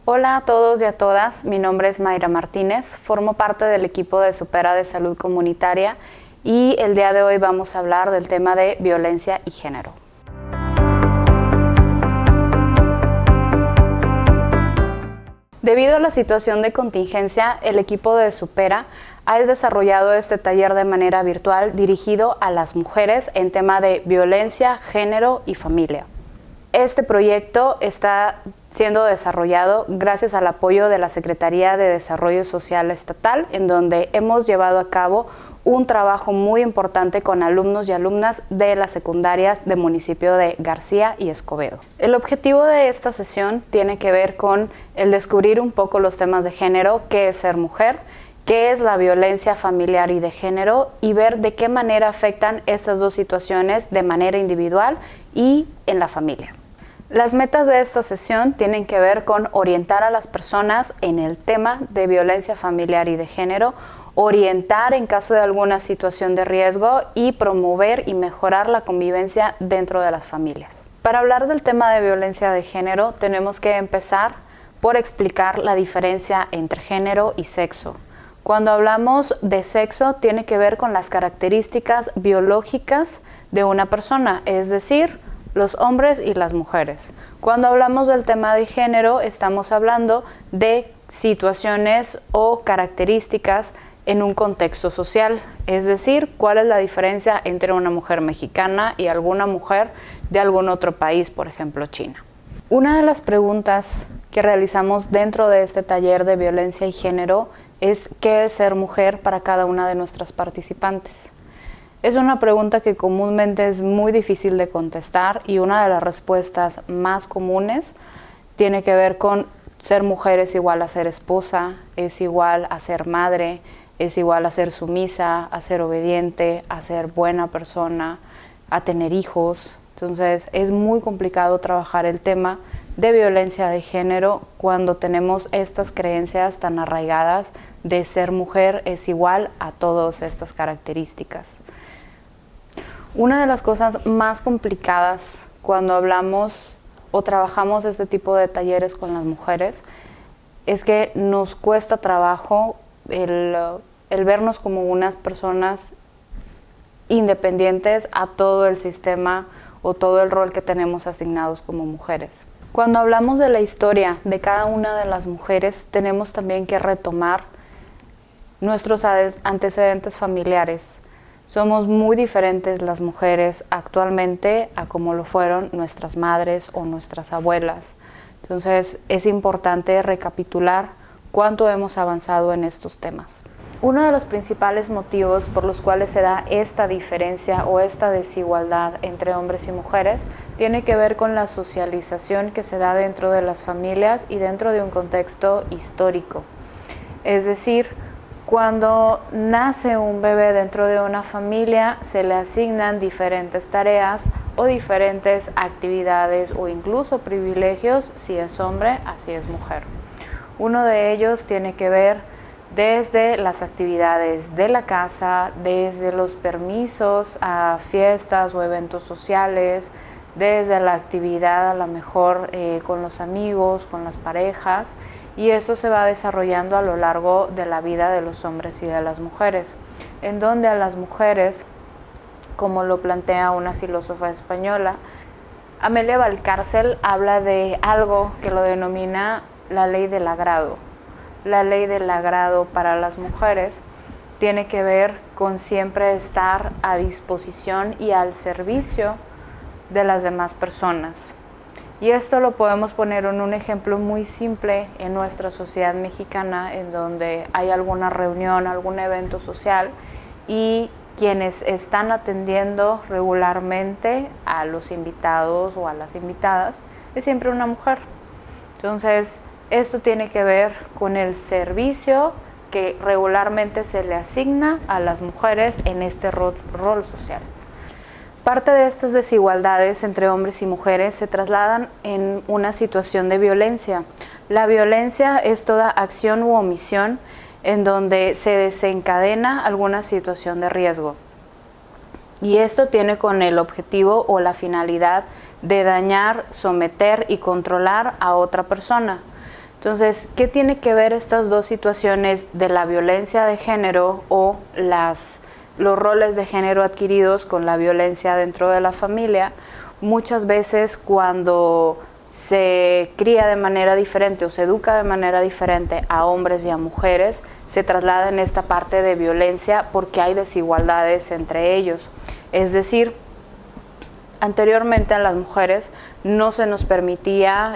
Hola a todos y a todas, mi nombre es Mayra Martínez, formo parte del equipo de Supera de Salud Comunitaria y el día de hoy vamos a hablar del tema de violencia y género. Debido a la situación de contingencia, el equipo de Supera ha desarrollado este taller de manera virtual dirigido a las mujeres en tema de violencia, género y familia. Este proyecto está siendo desarrollado gracias al apoyo de la Secretaría de Desarrollo Social Estatal, en donde hemos llevado a cabo un trabajo muy importante con alumnos y alumnas de las secundarias del municipio de García y Escobedo. El objetivo de esta sesión tiene que ver con el descubrir un poco los temas de género, qué es ser mujer, qué es la violencia familiar y de género y ver de qué manera afectan estas dos situaciones de manera individual y en la familia. Las metas de esta sesión tienen que ver con orientar a las personas en el tema de violencia familiar y de género, orientar en caso de alguna situación de riesgo y promover y mejorar la convivencia dentro de las familias. Para hablar del tema de violencia de género, tenemos que empezar por explicar la diferencia entre género y sexo. Cuando hablamos de sexo, tiene que ver con las características biológicas de una persona, es decir, los hombres y las mujeres. Cuando hablamos del tema de género, estamos hablando de situaciones o características en un contexto social, es decir, cuál es la diferencia entre una mujer mexicana y alguna mujer de algún otro país, por ejemplo, China. Una de las preguntas que realizamos dentro de este taller de violencia y género es ¿qué es ser mujer para cada una de nuestras participantes? Es una pregunta que comúnmente es muy difícil de contestar y una de las respuestas más comunes tiene que ver con ser mujer es igual a ser esposa, es igual a ser madre, es igual a ser sumisa, a ser obediente, a ser buena persona, a tener hijos. Entonces es muy complicado trabajar el tema de violencia de género cuando tenemos estas creencias tan arraigadas de ser mujer es igual a todas estas características. Una de las cosas más complicadas cuando hablamos o trabajamos este tipo de talleres con las mujeres es que nos cuesta trabajo el vernos como unas personas independientes a todo el sistema o todo el rol que tenemos asignados como mujeres. Cuando hablamos de la historia de cada una de las mujeres, tenemos también que retomar nuestros antecedentes familiares. Somos muy diferentes las mujeres actualmente a como lo fueron nuestras madres o nuestras abuelas. Entonces es importante recapitular cuánto hemos avanzado en estos temas. Uno de los principales motivos por los cuales se da esta diferencia o esta desigualdad entre hombres y mujeres tiene que ver con la socialización que se da dentro de las familias y dentro de un contexto histórico. Es decir, cuando nace un bebé dentro de una familia, se le asignan diferentes tareas o diferentes actividades o incluso privilegios, si es hombre, así es mujer. Uno de ellos tiene que ver desde las actividades de la casa, desde los permisos a fiestas o eventos sociales, desde la actividad a lo mejor con los amigos, con las parejas, y esto se va desarrollando a lo largo de la vida de los hombres y de las mujeres, en donde a las mujeres, como lo plantea una filósofa española, Amelia Valcárcel habla de algo que lo denomina la ley del agrado. La ley del agrado para las mujeres tiene que ver con siempre estar a disposición y al servicio de las demás personas. Y esto lo podemos poner en un ejemplo muy simple en nuestra sociedad mexicana, en donde hay alguna reunión, algún evento social y quienes están atendiendo regularmente a los invitados o a las invitadas es siempre una mujer. Entonces, esto tiene que ver con el servicio que regularmente se le asigna a las mujeres en este rol social. Parte de estas desigualdades entre hombres y mujeres se trasladan en una situación de violencia. La violencia es toda acción u omisión en donde se desencadena alguna situación de riesgo. Y esto tiene con el objetivo o la finalidad de dañar, someter y controlar a otra persona. Entonces, ¿qué tiene que ver estas dos situaciones de la violencia de género o los roles de género adquiridos con la violencia dentro de la familia? Muchas veces cuando se cría de manera diferente o se educa de manera diferente a hombres y a mujeres, se traslada en esta parte de violencia porque hay desigualdades entre ellos. Es decir, anteriormente a las mujeres no se nos permitía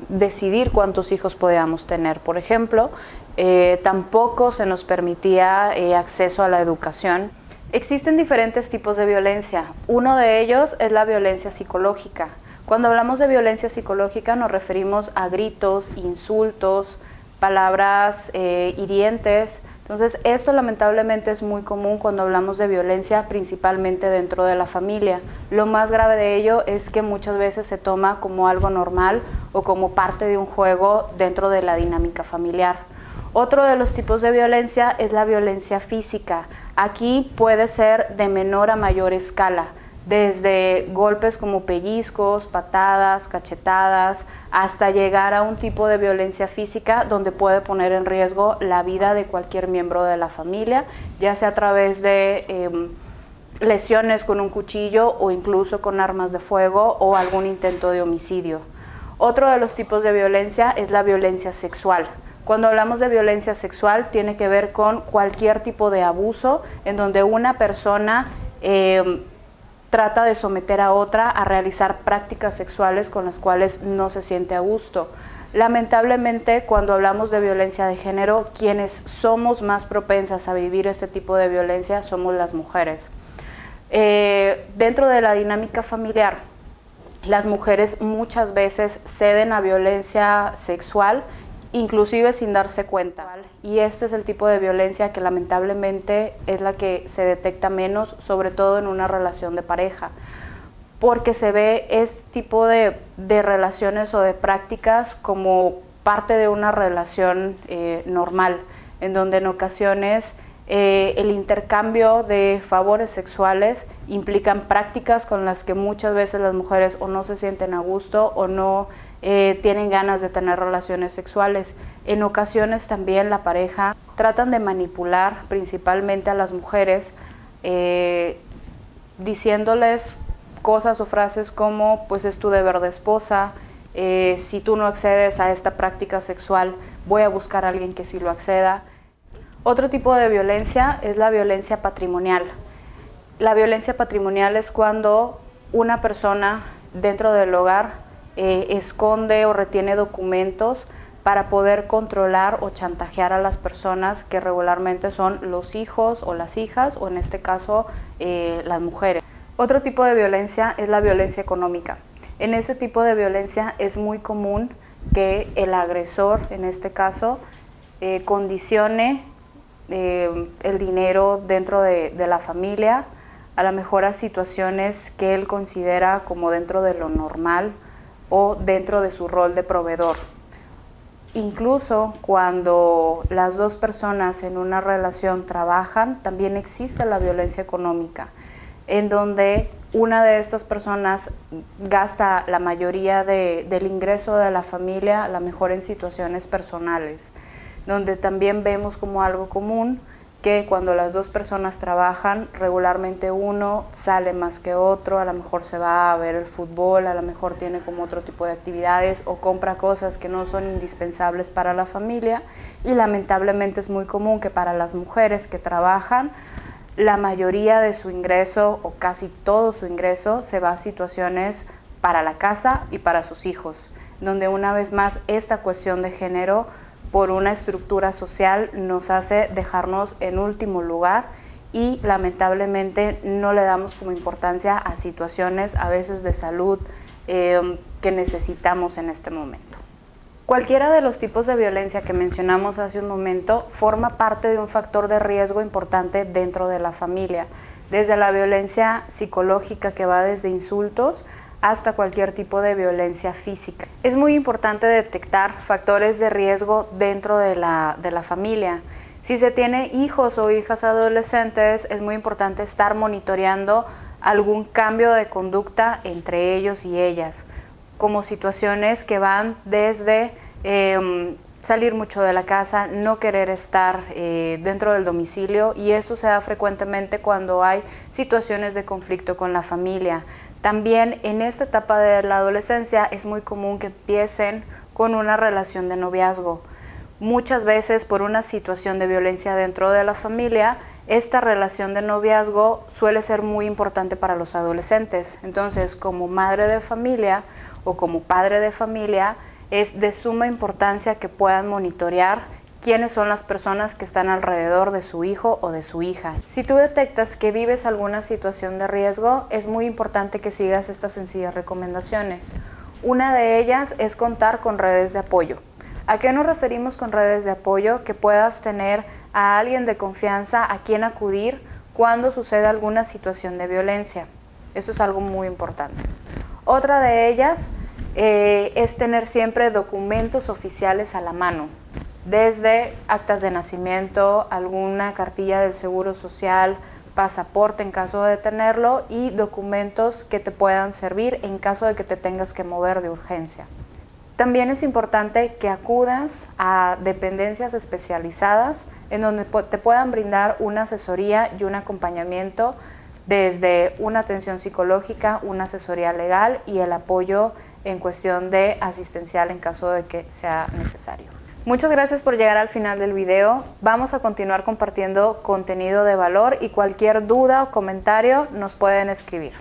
decidir cuántos hijos podíamos tener, por ejemplo, tampoco se nos permitía acceso a la educación. Existen diferentes tipos de violencia. Uno de ellos es la violencia psicológica. Cuando hablamos de violencia psicológica nos referimos a gritos, insultos, palabras hirientes. Entonces, esto lamentablemente es muy común cuando hablamos de violencia, principalmente dentro de la familia. Lo más grave de ello es que muchas veces se toma como algo normal o como parte de un juego dentro de la dinámica familiar. Otro de los tipos de violencia es la violencia física. Aquí puede ser de menor a mayor escala, desde golpes como pellizcos, patadas, cachetadas, hasta llegar a un tipo de violencia física donde puede poner en riesgo la vida de cualquier miembro de la familia, ya sea a través de lesiones con un cuchillo o incluso con armas de fuego o algún intento de homicidio. Otro de los tipos de violencia es la violencia sexual. Cuando hablamos de violencia sexual tiene que ver con cualquier tipo de abuso en donde una persona trata de someter a otra a realizar prácticas sexuales con las cuales no se siente a gusto. Lamentablemente, cuando hablamos de violencia de género, quienes somos más propensas a vivir este tipo de violencia somos las mujeres. Dentro de la dinámica familiar, las mujeres muchas veces ceden a violencia sexual, inclusive sin darse cuenta. Y este es el tipo de violencia que lamentablemente es la que se detecta menos, sobre todo en una relación de pareja, porque se ve este tipo de relaciones o de prácticas como parte de una relación normal, en donde en ocasiones el intercambio de favores sexuales implican prácticas con las que muchas veces las mujeres o no se sienten a gusto o no tienen ganas de tener relaciones sexuales. En ocasiones también la pareja tratan de manipular principalmente a las mujeres diciéndoles cosas o frases como pues es tu deber de esposa, si tú no accedes a esta práctica sexual voy a buscar a alguien que sí lo acceda. Otro tipo de violencia es la violencia patrimonial. La violencia patrimonial es cuando una persona dentro del hogar esconde o retiene documentos para poder controlar o chantajear a las personas que regularmente son los hijos o las hijas o en este caso las mujeres. Otro tipo de violencia es la violencia económica. En ese tipo de violencia es muy común que el agresor, en este caso, condicione el dinero dentro de la familia, a lo mejor a situaciones que él considera como dentro de lo normal o dentro de su rol de proveedor. Incluso cuando las dos personas en una relación trabajan, también existe la violencia económica, en donde una de estas personas gasta la mayoría del ingreso de la familia, a lo mejor en situaciones personales, donde también vemos como algo común que cuando las dos personas trabajan, regularmente uno sale más que otro, a lo mejor se va a ver el fútbol, a lo mejor tiene como otro tipo de actividades o compra cosas que no son indispensables para la familia y lamentablemente es muy común que para las mujeres que trabajan, la mayoría de su ingreso o casi todo su ingreso se va a situaciones para la casa y para sus hijos, donde una vez más esta cuestión de género por una estructura social nos hace dejarnos en último lugar y lamentablemente no le damos como importancia a situaciones a veces de salud que necesitamos en este momento. Cualquiera de los tipos de violencia que mencionamos hace un momento forma parte de un factor de riesgo importante dentro de la familia, desde la violencia psicológica que va desde insultos hasta cualquier tipo de violencia física. Es muy importante detectar factores de riesgo dentro de la familia. Si se tiene hijos o hijas adolescentes, es muy importante estar monitoreando algún cambio de conducta entre ellos y ellas, como situaciones que van desde salir mucho de la casa, no querer estar dentro del domicilio, y esto se da frecuentemente cuando hay situaciones de conflicto con la familia. También en esta etapa de la adolescencia es muy común que empiecen con una relación de noviazgo. Muchas veces por una situación de violencia dentro de la familia, esta relación de noviazgo suele ser muy importante para los adolescentes. Entonces, como madre de familia o como padre de familia, es de suma importancia que puedan monitorear quiénes son las personas que están alrededor de su hijo o de su hija. Si tú detectas que vives alguna situación de riesgo, es muy importante que sigas estas sencillas recomendaciones. Una de ellas es contar con redes de apoyo. ¿A qué nos referimos con redes de apoyo? Que puedas tener a alguien de confianza a quien acudir cuando suceda alguna situación de violencia. Eso es algo muy importante. Otra de ellas es tener siempre documentos oficiales a la mano, desde actas de nacimiento, alguna cartilla del Seguro Social, pasaporte en caso de tenerlo, y documentos que te puedan servir en caso de que te tengas que mover de urgencia. También es importante que acudas a dependencias especializadas en donde te puedan brindar una asesoría y un acompañamiento, desde una atención psicológica, una asesoría legal y el apoyo en cuestión de asistencial en caso de que sea necesario. Muchas gracias por llegar al final del video. Vamos a continuar compartiendo contenido de valor, y cualquier duda o comentario nos pueden escribir.